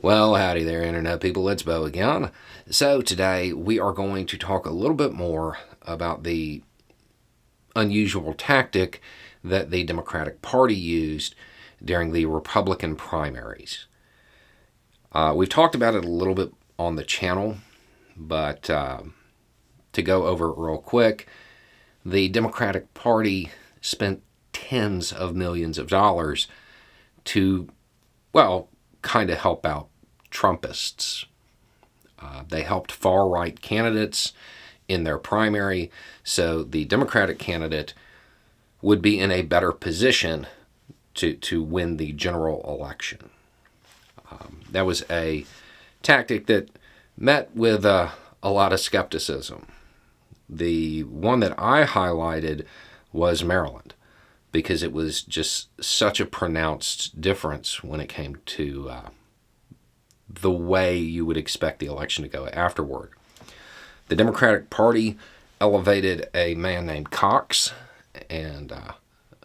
Well, howdy there, Internet people. It's Bo again. So, today we are going to talk a little bit more about the unusual tactic that the Democratic Party used during the Republican primaries. We've talked about it a little bit on the channel, but to go over it real quick, the Democratic Party spent tens of millions of dollars to, well, kind of help out Trumpists. They helped far-right candidates in their primary, so the Democratic candidate would be in a better position to win the general election. That was a tactic that met with a lot of skepticism. The one that I highlighted was Maryland, because it was just such a pronounced difference when it came to the way you would expect the election to go afterward. The Democratic Party elevated a man named Cox, and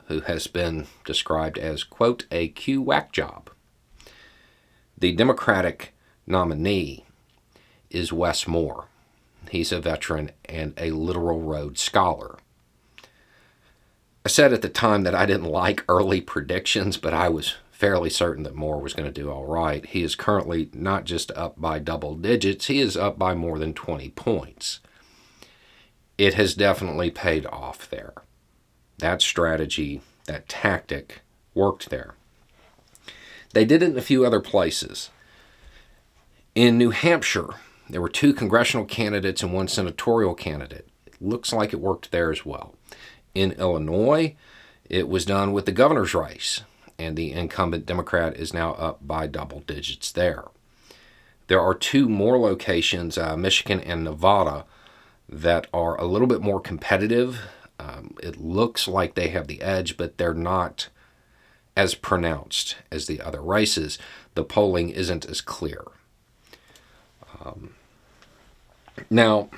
who has been described as, quote, a Q whack job. The Democratic nominee is Wes Moore. He's a veteran and a literal Rhodes Scholar. I said at the time that I didn't like early predictions, but I was fairly certain that Moore was going to do all right. He is currently not just up by double digits, he is up by more than 20 points. It has definitely paid off there. That strategy, that tactic, worked there. They did it in a few other places. In New Hampshire, there were 2 congressional candidates and 1 senatorial candidate. It looks like it worked there as well. In Illinois, it was done with the governor's race, and the incumbent Democrat is now up by double digits there. There are 2 more locations, Michigan and Nevada, that are a little bit more competitive. It looks like they have the edge, but they're not as pronounced as the other races. The polling isn't as clear. Now,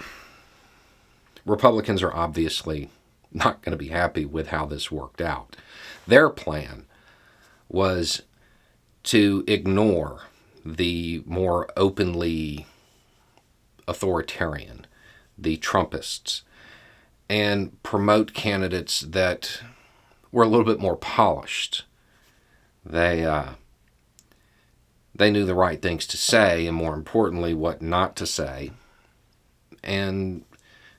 Republicans are obviously not going to be happy with how this worked out. Their plan was to ignore the more openly authoritarian, the Trumpists, and promote candidates that were a little bit more polished. They knew the right things to say, and more importantly, what not to say. And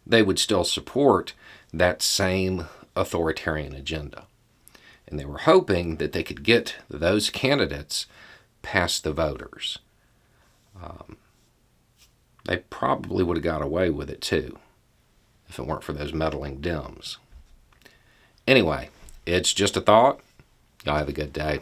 they would still support that same authoritarian agenda. And they were hoping that they could get those candidates past the voters. They probably would have got away with it too, if it weren't for those meddling Dems. Anyway, it's just a thought. Y'all have a good day.